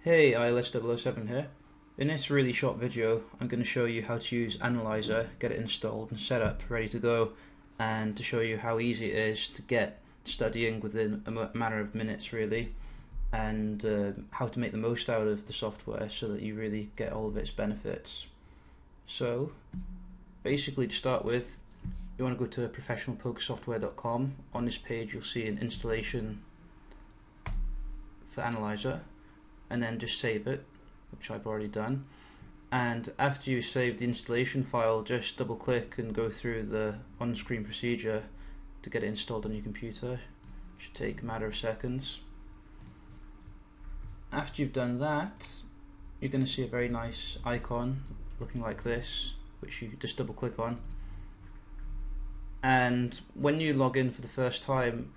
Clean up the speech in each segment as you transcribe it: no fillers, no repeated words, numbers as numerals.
Hey, ILS007 here. In this really short video, I'm going to show you how to use Analyzer, get it installed and set up, ready to go, and to show you how easy it is to get studying within a matter of minutes really, and how to make the most out of the software so that you really get all of its benefits. So, basically to start with, you want to go to professionalpokersoftware.com. On this page you'll see an installation for Analyzer, and then just save it, which I've already done. And after you save the installation file, just double click and go through the on-screen procedure to get it installed on your computer. It should take a matter of seconds. After you've done that, you're going to see a very nice icon looking like this, which you just double click on. And when you log in for the first time,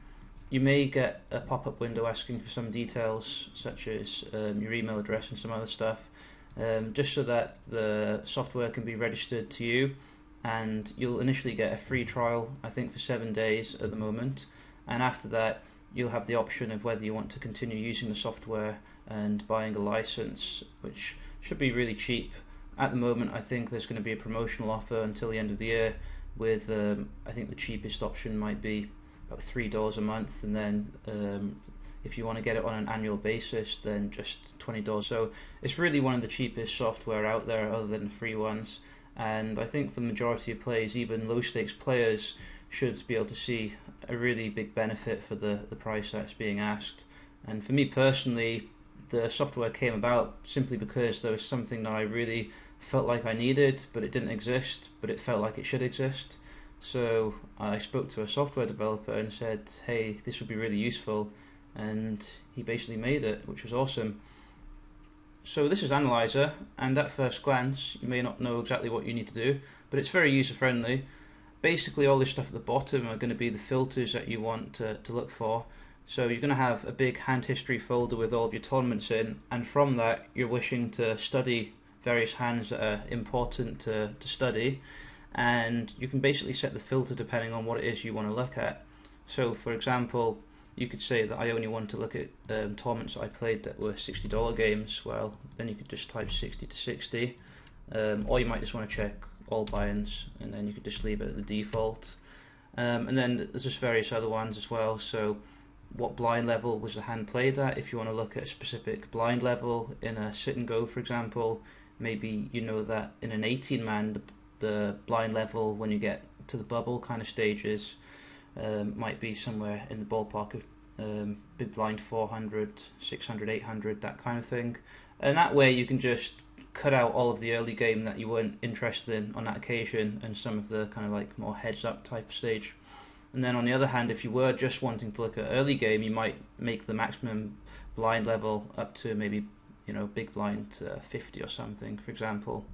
you may get a pop-up window asking for some details, such as your email address and some other stuff, just so that the software can be registered to you. And you'll initially get a free trial, I think for 7 days at the moment, and after that you'll have the option of whether you want to continue using the software and buying a license, which should be really cheap. At the moment I think there's going to be a promotional offer until the end of the year with I think the cheapest option might be about $3 a month, and then if you want to get it on an annual basis, then just $20. So it's really one of the cheapest software out there other than the free ones, and I think for the majority of players, even low stakes players, should be able to see a really big benefit for the price that's being asked. And for me personally, the software came about simply because there was something that I really felt like I needed, but it didn't exist, but it felt like it should exist. So I spoke to a software developer and said, hey, this would be really useful, and he basically made it, which was awesome. So this is Analyzer, and at first glance you may not know exactly what you need to do, but it's very user friendly. Basically all this stuff at the bottom are going to be the filters that you want to look for. So you're going to have a big hand history folder with all of your tournaments in, and from that you're wishing to study various hands that are important to study, and you can basically set the filter depending on what it is you want to look at. So for example, you could say that I only want to look at tournaments that I played that were $60 games. Well, then you could just type 60 to 60, or you might just want to check all buy-ins, and then you could just leave it at the default. And then there's just various other ones as well. So what blind level was the hand played at? If you want to look at a specific blind level in a sit and go, for example, maybe you know that in an 18-man the blind level when you get to the bubble kind of stages might be somewhere in the ballpark of big blind 400, 600, 800, that kind of thing. And that way you can just cut out all of the early game that you weren't interested in on that occasion, and some of the kind of like more heads up type of stage. And then on the other hand, if you were just wanting to look at early game, you might make the maximum blind level up to maybe, you know, big blind 50 or something, for example.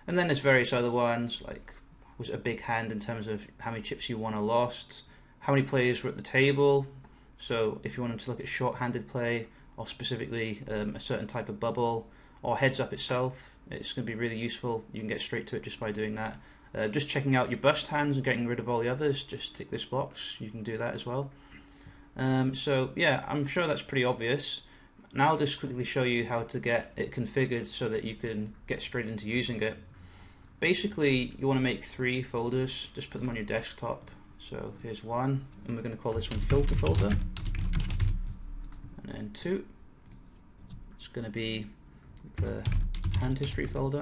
And then there's various other ones, like was it a big hand in terms of how many chips you won or lost, how many players were at the table. So if you wanted to look at short-handed play, or specifically a certain type of bubble, or heads up itself, it's going to be really useful. You can get straight to it just by doing that. Just checking out your bust hands and getting rid of all the others, just tick this box. You can do that as well. So yeah, I'm sure that's pretty obvious. Now I'll just quickly show you how to get it configured so that you can get straight into using it. Basically, you want to make 3 folders, just put them on your desktop. So here's one, and we're going to call this one filter folder. And then 2, it's going to be the hand history folder.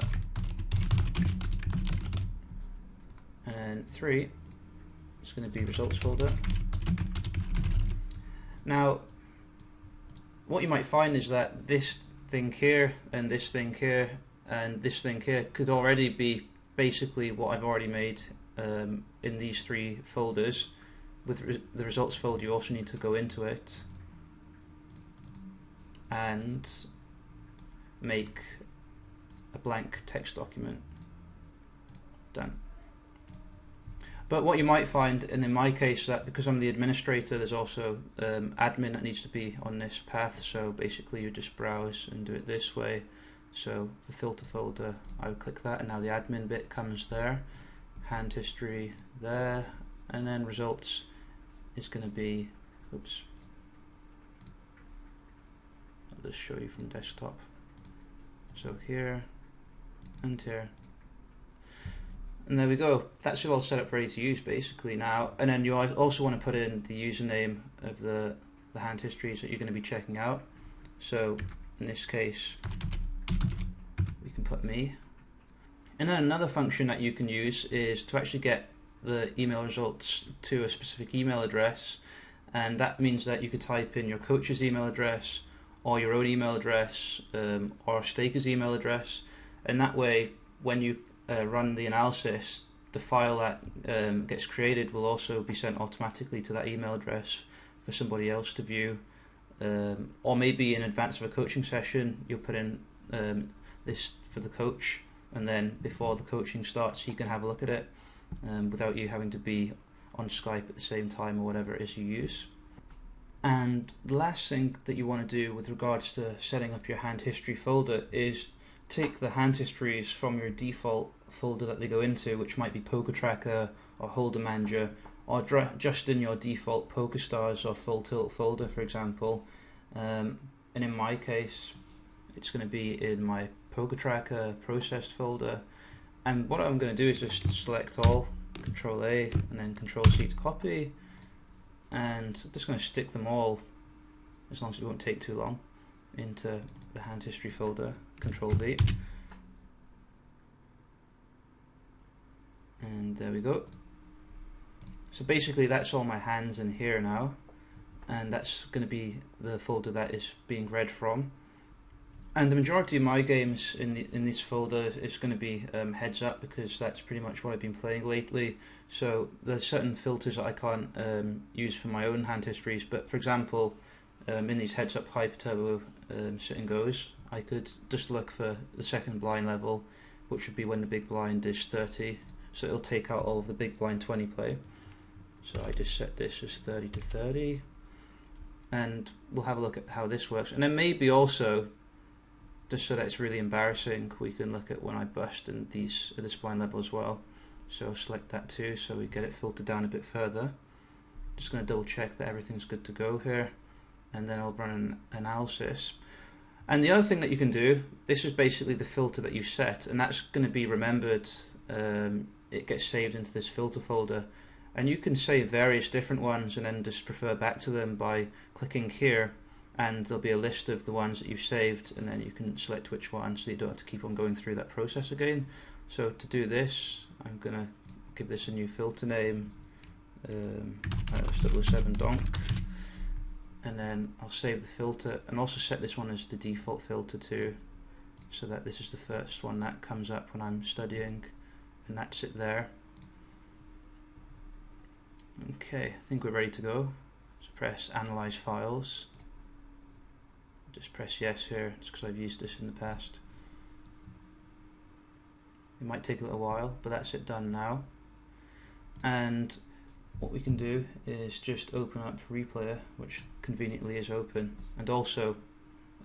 And then 3, it's going to be results folder. Now, what you might find is that this thing here, and this thing here, and this thing here could already be basically what I've already made in these 3 folders. With the results folder, you also need to go into it and make a blank text document. Done. But what you might find, and in my case, that because I'm the administrator, there's also admin that needs to be on this path. So basically you just browse and do it this way. So the filter folder, I would click that, and now the admin bit comes there, hand history there, and then results is going to be, oops, just show you from desktop. So here and here. And there we go. That's all set up ready to use basically now. And then you also want to put in the username of the hand histories that you're going to be checking out. So in this case, we can put me. And then another function that you can use is to actually get the email results to a specific email address. And that means that you could type in your coach's email address or your own email address or a staker's email address. And that way, when you run the analysis, the file that gets created will also be sent automatically to that email address for somebody else to view. Or maybe in advance of a coaching session, you'll put in this for the coach, and then before the coaching starts, he can have a look at it without you having to be on Skype at the same time or whatever it is you use. And the last thing that you want to do with regards to setting up your hand history folder is take the hand histories from your default folder that they go into, which might be Poker Tracker or Holder Manager, or just in your default Poker Stars or Full Tilt folder, for example. And in my case, it's going to be in my Poker Tracker processed folder. And what I'm going to do is just select all, Control A, and then Control C to copy. And I'm just going to stick them all, as long as it won't take too long, into the hand history folder. Control V. And there we go. So basically that's all my hands in here now, and that's going to be the folder that is being read from. And the majority of my games in this folder is going to be heads up, because that's pretty much what I've been playing lately. So there's certain filters that I can't use for my own hand histories, but for example, in these heads up hyper turbo sit and goes, I could just look for the second blind level, which would be when the big blind is 30. So it'll take out all of the big blind 20 play. So I just set this as 30 to 30, and we'll have a look at how this works. And then maybe also, just so that it's really embarrassing, we can look at when I bust in this blind level as well. So select that too, so we get it filtered down a bit further. Just going to double check that everything's good to go here, and then I'll run an analysis. And the other thing that you can do, this is basically the filter that you set, and that's going to be remembered. It gets saved into this filter folder, and you can save various different ones and then just refer back to them by clicking here, and there'll be a list of the ones that you've saved, and then you can select which one, so you don't have to keep on going through that process again. So to do this, I'm going to give this a new filter name, ILS007 donk, and then I'll save the filter and also set this one as the default filter too, so that this is the first one that comes up when I'm studying, and that's it there. Okay, I think we're ready to go. So press Analyze Files. Just press yes here, just because I've used this in the past. It might take a little while, but that's it done now. And what we can do is just open up Replayer, which conveniently is open, and also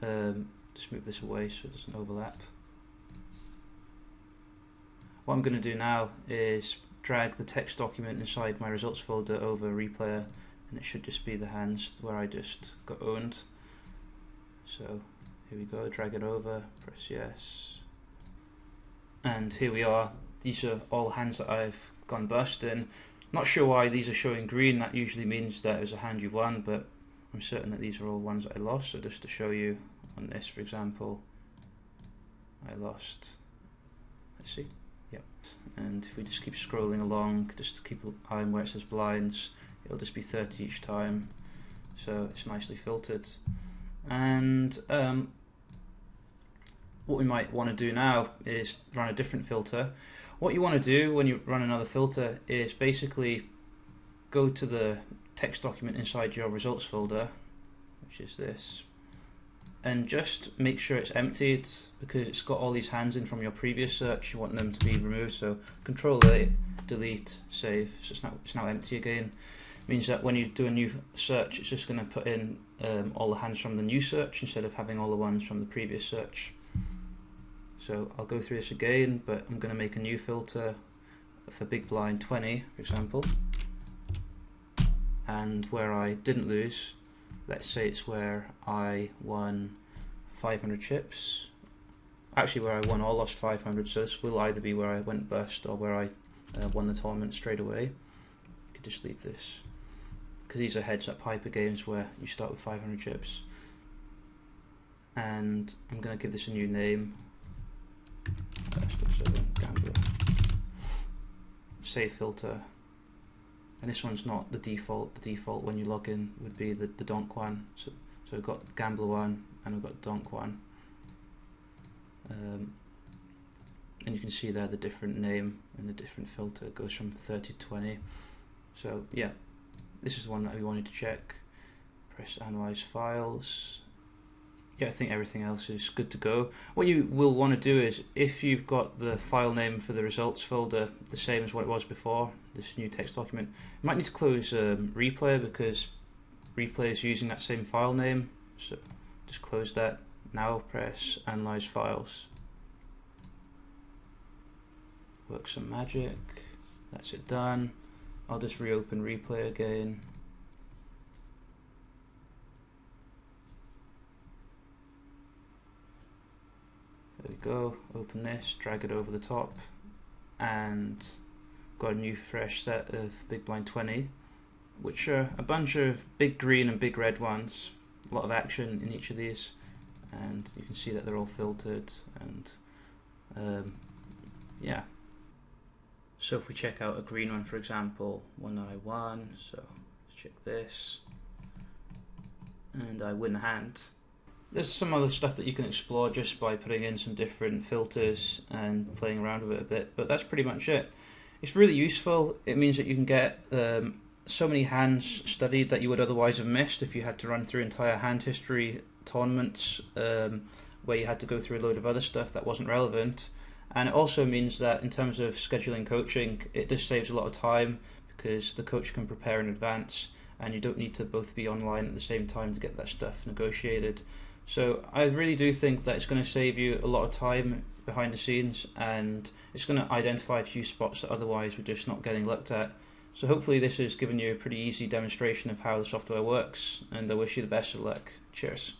just move this away so it doesn't overlap. What I'm going to do now is drag the text document inside my results folder over Replayer, and it should just be the hands where I just got owned. So here we go, drag it over, press yes, and here we are. These are all hands that I've gone bust in. Not sure why these are showing green. That usually means that it was a hand you won, but I'm certain that these are all ones that I lost. So just to show you on this, for example, I lost, let's see, yep. And if we just keep scrolling along, just to keep an eye on where it says blinds, it'll just be 30 each time. So it's nicely filtered. And what we might want to do now is run a different filter. What you want to do when you run another filter is basically go to the text document inside your results folder, which is this, and just make sure it's emptied, because it's got all these hands in from your previous search. You want them to be removed, so Control A, delete, save. So it's now empty again. It means that when you do a new search, it's just going to put in all the hands from the new search instead of having all the ones from the previous search. So I'll go through this again, but I'm going to make a new filter for big blind 20, for example, and where I didn't lose, let's say it's where I won 500 chips. Actually, where I won or lost 500, so this will either be where I went bust or where I won the tournament straight away. You could just leave this, because these are heads-up hyper games where you start with 500 chips. And I'm going to give this a new name. Gambler. Save filter. And this one's not the default. The default when you log in would be the donk one. So we've got Gambler 1 and we've got donk 1. And you can see there the different name and the different filter. It goes from 30 to 20. So yeah, this is the one that we wanted to check. Press analyze files. Yeah, I think everything else is good to go. What you will want to do is, if you've got the file name for the results folder the same as what it was before, this new text document, you might need to close replay, because replay is using that same file name. So just close that. Now press analyze files. Work some magic. That's it done. I'll just reopen replay again. There we go, open this, drag it over the top, and got a new fresh set of big blind 20, which are a bunch of big green and big red ones. A lot of action in each of these, and you can see that they're all filtered, and yeah. So if we check out a green one, for example, 191, so let's check this, and I win a hand. There's some other stuff that you can explore just by putting in some different filters and playing around with it a bit, but that's pretty much it. It's really useful. It means that you can get so many hands studied that you would otherwise have missed if you had to run through entire hand history tournaments where you had to go through a load of other stuff that wasn't relevant. And it also means that in terms of scheduling coaching, it just saves a lot of time, because the coach can prepare in advance and you don't need to both be online at the same time to get that stuff negotiated. So I really do think that it's going to save you a lot of time behind the scenes, and it's going to identify a few spots that otherwise we're just not getting looked at. So hopefully this has given you a pretty easy demonstration of how the software works, and I wish you the best of luck. Cheers.